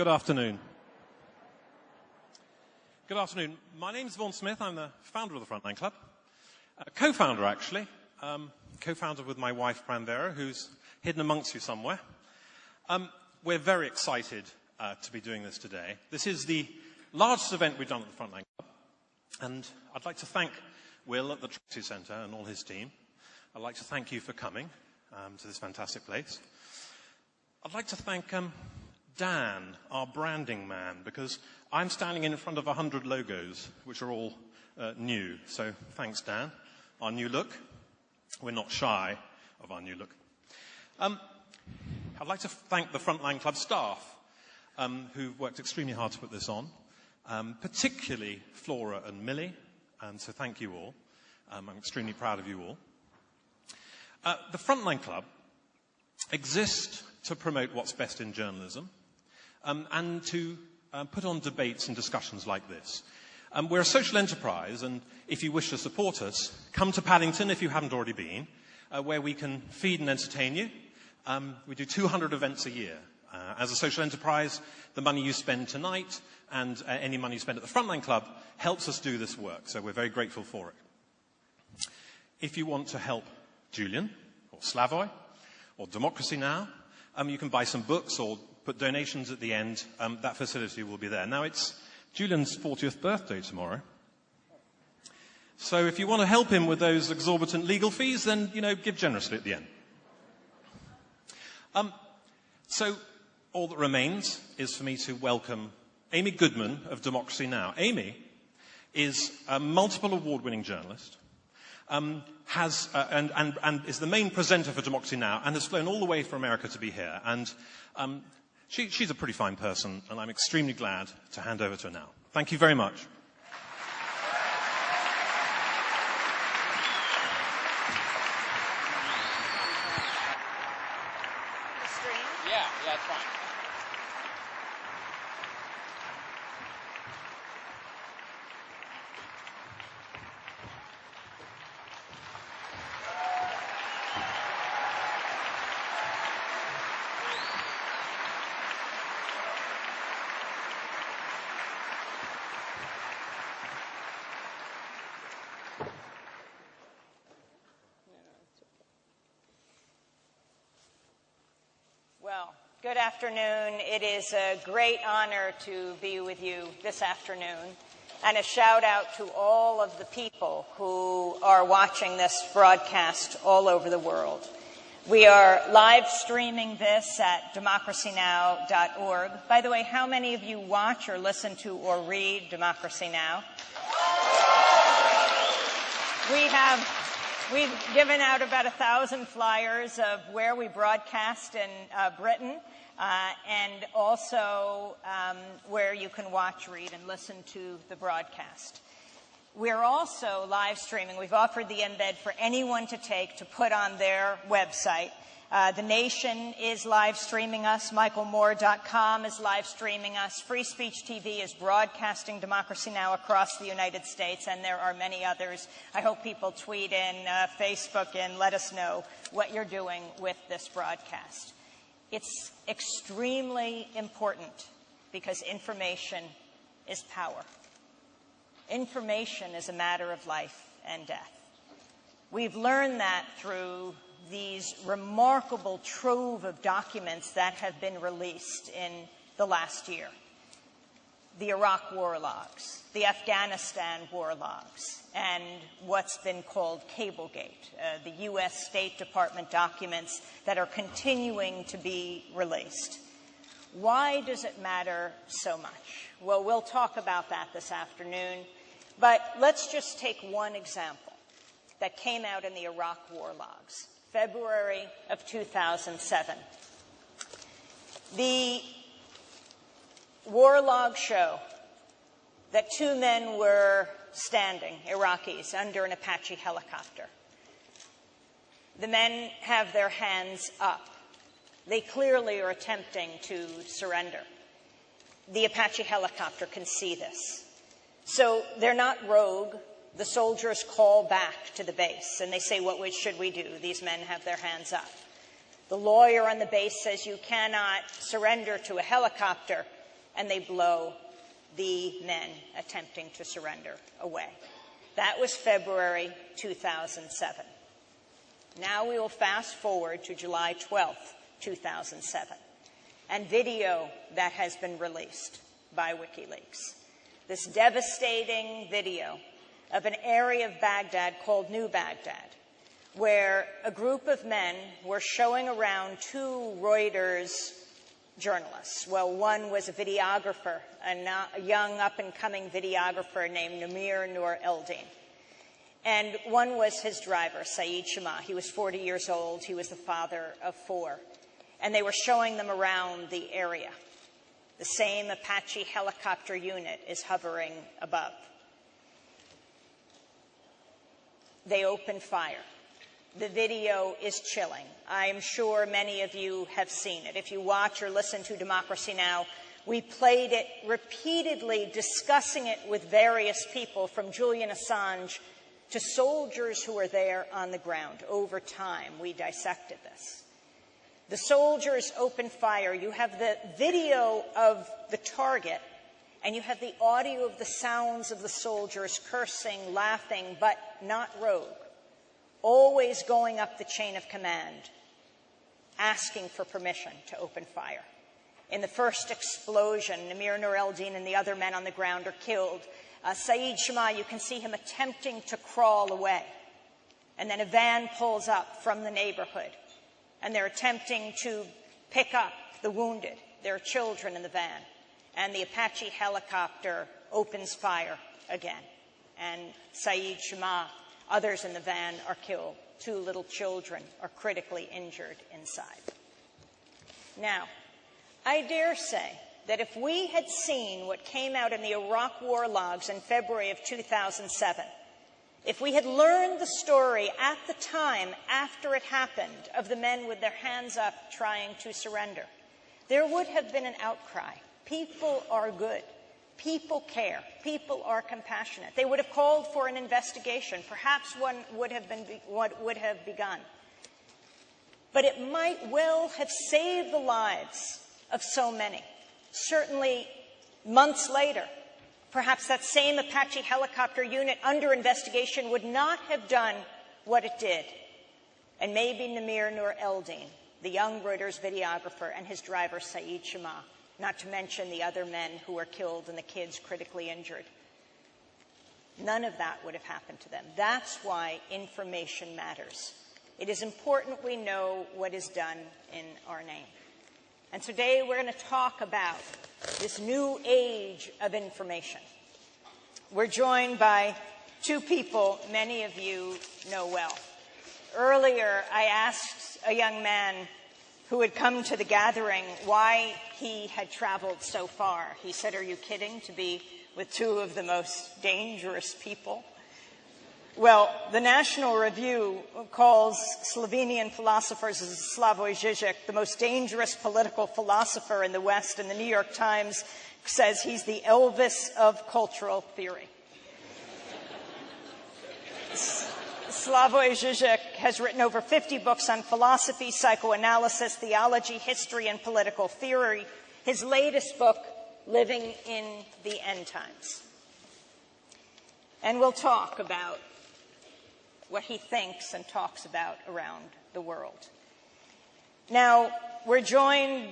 Good afternoon. Good afternoon. My name's Vaughan Smith. I'm the founder of the Frontline Club. Co-founder, actually. Co-founder with my wife, Pranvera, who's hidden amongst you somewhere. We're very excited to be doing this today. This is the largest event we've done at the Frontline Club. And I'd like to thank Will at the Trove Centre and all his team. I'd like to thank you for coming to this fantastic place. I'd like to thank Dan, our branding man, because I'm standing in front of 100 logos, which are all new. So thanks, Dan. Our new look. We're not shy of our new look. I'd like to thank the Frontline Club staff who've worked extremely hard to put this on, particularly Flora and Millie. So thank you all. I'm extremely proud of you all. The Frontline Club exists to promote what's best in journalism and to put on debates and discussions like this. We're a social enterprise, and if you wish to support us, come to Paddington if you haven't already been, where we can feed and entertain you. We do 200 events a year. As a social enterprise, the money you spend tonight and any money you spend at the Frontline Club helps us do this work, so we're very grateful for it. If you want to help Julian, or Slavoj, or Democracy Now!, you can buy some books or put donations at the end. That facility will be there. Now, it's Julian's 40th birthday tomorrow. So if you want to help him with those exorbitant legal fees, then, give generously at the end. So all that remains is for me to welcome Amy Goodman of Democracy Now! Amy is a multiple award-winning journalist, and is the main presenter for Democracy Now! And has flown all the way from America to be here. And she's a pretty fine person, and I'm extremely glad to hand over to her now. Thank you very much. Yeah, that's fine. Well, good afternoon. It is a great honor to be with you this afternoon, and a shout out to all of the people who are watching this broadcast all over the world. We are live streaming this at democracynow.org. By the way, how many of you watch or listen to or read Democracy Now! We've given out about 1,000 flyers of where we broadcast in Britain, and also where you can watch, read, and listen to the broadcast. We're also live streaming. We've offered the embed for anyone to take to put on their website. The Nation is live streaming us. MichaelMoore.com is live streaming us. Free Speech TV is broadcasting Democracy Now! Across the United States, and there are many others. I hope people tweet in, Facebook in, let us know what you're doing with this broadcast. It's extremely important because information is power. Information is a matter of life and death. We've learned that through these remarkable trove of documents that have been released in the last year. The Iraq war logs, the Afghanistan war logs, and what's been called Cablegate, the U.S. State Department documents that are continuing to be released. Why does it matter so much? Well, we'll talk about that this afternoon, but let's just take one example that came out in the Iraq war logs. February of 2007. The war logs show that two men were standing, Iraqis, under an Apache helicopter. The men have their hands up. They clearly are attempting to surrender. The Apache helicopter can see this. So they're not rogue. The soldiers call back to the base, and they say, what should we do? These men have their hands up. The lawyer on the base says, you cannot surrender to a helicopter. and they blow the men attempting to surrender away. That was February 2007. Now we will fast forward to July 12th, 2007, and video that has been released by WikiLeaks. This devastating video of an area of Baghdad called New Baghdad, where a group of men were showing around two Reuters journalists. Well, one was a videographer, a young up-and-coming videographer named Namir Nur Eldin. And one was his driver, Saeed Shema. He was 40 years old. He was the father of 4. And they were showing them around the area. The same Apache helicopter unit is hovering above. They opened fire. The video is chilling. I am sure many of you have seen it. If you watch or listen to Democracy Now!, we played it repeatedly, discussing it with various people, from Julian Assange to soldiers who were there on the ground. Over time, we dissected this. The soldiers opened fire. You have the video of the target, and you have the audio of the sounds of the soldiers cursing, laughing, but not rogue, always going up the chain of command, asking for permission to open fire. In the first explosion, Namir Nur Eldin and the other men on the ground are killed. Saeed Shema, you can see him attempting to crawl away. And then a van pulls up from the neighborhood, and they're attempting to pick up the wounded. There are children in the van. And the Apache helicopter opens fire again. And Saeed Shema, others in the van, are killed. 2 little children are critically injured inside. Now, I dare say that if we had seen what came out in the Iraq war logs in February of 2007, if we had learned the story at the time after it happened of the men with their hands up trying to surrender, there would have been an outcry. People are good. People care. People are compassionate. They would have called for an investigation. Perhaps one would have begun. But it might well have saved the lives of so many. Certainly, months later, perhaps that same Apache helicopter unit under investigation would not have done what it did. And maybe Namir Nur Eldin, the young Reuters videographer, and his driver, Saeed Shema, not to mention the other men who were killed and the kids critically injured. None of that would have happened to them. That's why information matters. It is important we know what is done in our name. And today we're going to talk about this new age of information. We're joined by 2 people many of you know well. Earlier, I asked a young man who had come to the gathering why he had traveled so far. He said, "Are you kidding, to be with 2 of the most dangerous people?" Well, the National Review calls Slovenian philosopher Slavoj Žižek the most dangerous political philosopher in the West, and the New York Times says he's the Elvis of cultural theory. Slavoj Žižek has written over 50 books on philosophy, psychoanalysis, theology, history, and political theory. His latest book, Living in the End Times. And we'll talk about what he thinks and talks about around the world. Now, we're joined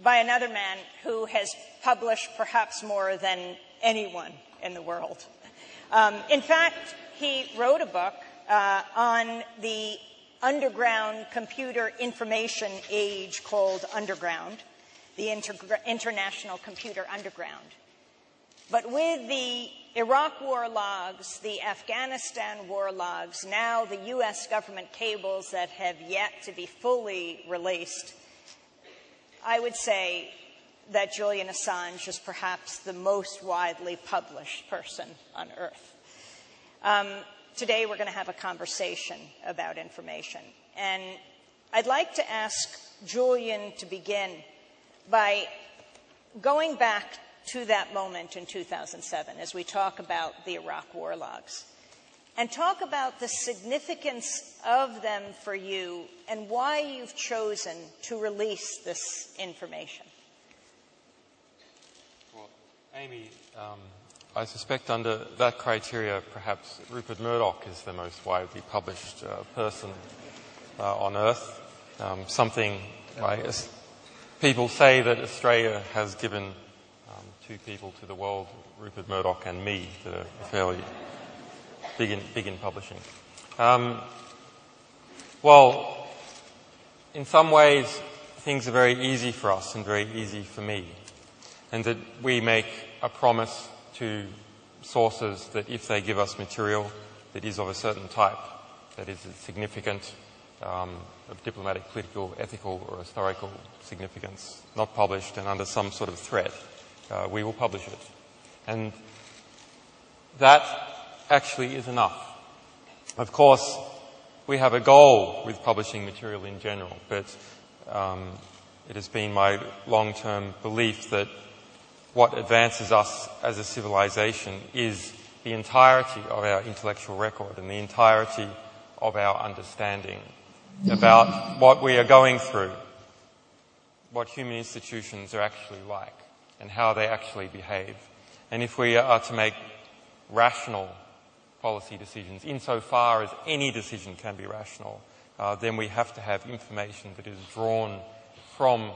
by another man who has published perhaps more than anyone in the world. In fact, he wrote a book on the underground computer information age called Underground, the International Computer Underground. But with the Iraq war logs, the Afghanistan war logs, now the U.S. government cables that have yet to be fully released, I would say that Julian Assange is perhaps the most widely published person on Earth. Today we're going to have a conversation about information. And I'd like to ask Julian to begin by going back to that moment in 2007 as we talk about the Iraq war logs, and talk about the significance of them for you and why you've chosen to release this information. Amy, I suspect under that criteria, perhaps Rupert Murdoch is the most widely published person on Earth. Something like people say that Australia has given two people to the world, Rupert Murdoch and me, that are fairly big in publishing. Well, in some ways, things are very easy for us and very easy for me, and that we make a promise to sources that if they give us material that is of a certain type, that is significant, of diplomatic, political, ethical or historical significance, not published and under some sort of threat, we will publish it. And that actually is enough. Of course, we have a goal with publishing material in general, but it has been my long-term belief that what advances us as a civilization is the entirety of our intellectual record and the entirety of our understanding about what we are going through, what human institutions are actually like, and how they actually behave. And if we are to make rational policy decisions, insofar as any decision can be rational, then we have to have information that is drawn from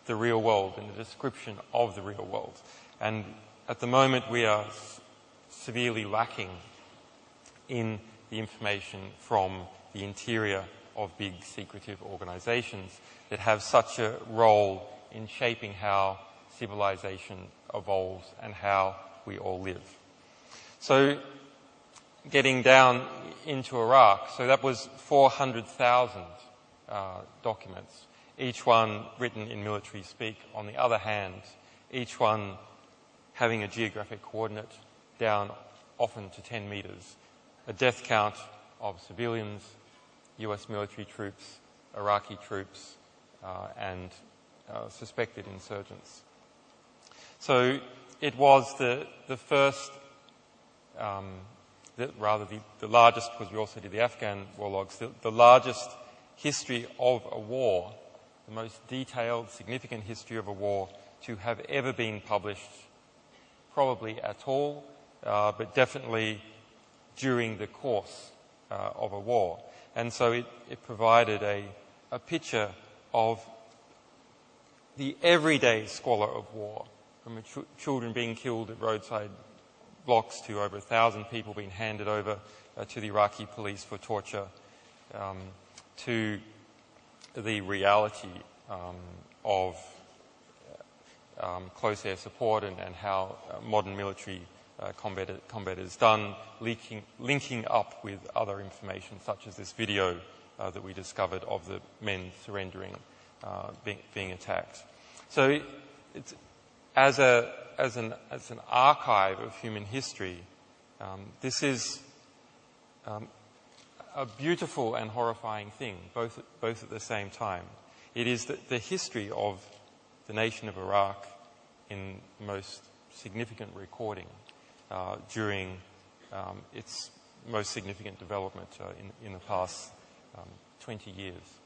the real world and the description of the real world. And at the moment we are severely lacking in the information from the interior of big secretive organizations that have such a role in shaping how civilization evolves and how we all live. So getting down into Iraq, so that was 400,000 documents, each one written in military speak. On the other hand, each one having a geographic coordinate down often to 10 meters, a death count of civilians, US military troops, Iraqi troops, and suspected insurgents. So it was the first, the largest, because we also did the Afghan war logs, the largest history of a war, the most detailed, significant history of a war to have ever been published, probably at all, but definitely during the course of a war. And so it provided a picture of the everyday squalor of war, from children being killed at roadside blocks to over 1,000 people being handed over to the Iraqi police for torture, to the reality of close air support and how modern military combat is done, linking up with other information such as this video that we discovered of the men surrendering, being attacked. So it's, as an archive of human history, this is a beautiful and horrifying thing, both at the same time. It is the history of the nation of Iraq in most significant recording during its most significant development in the past 20 years.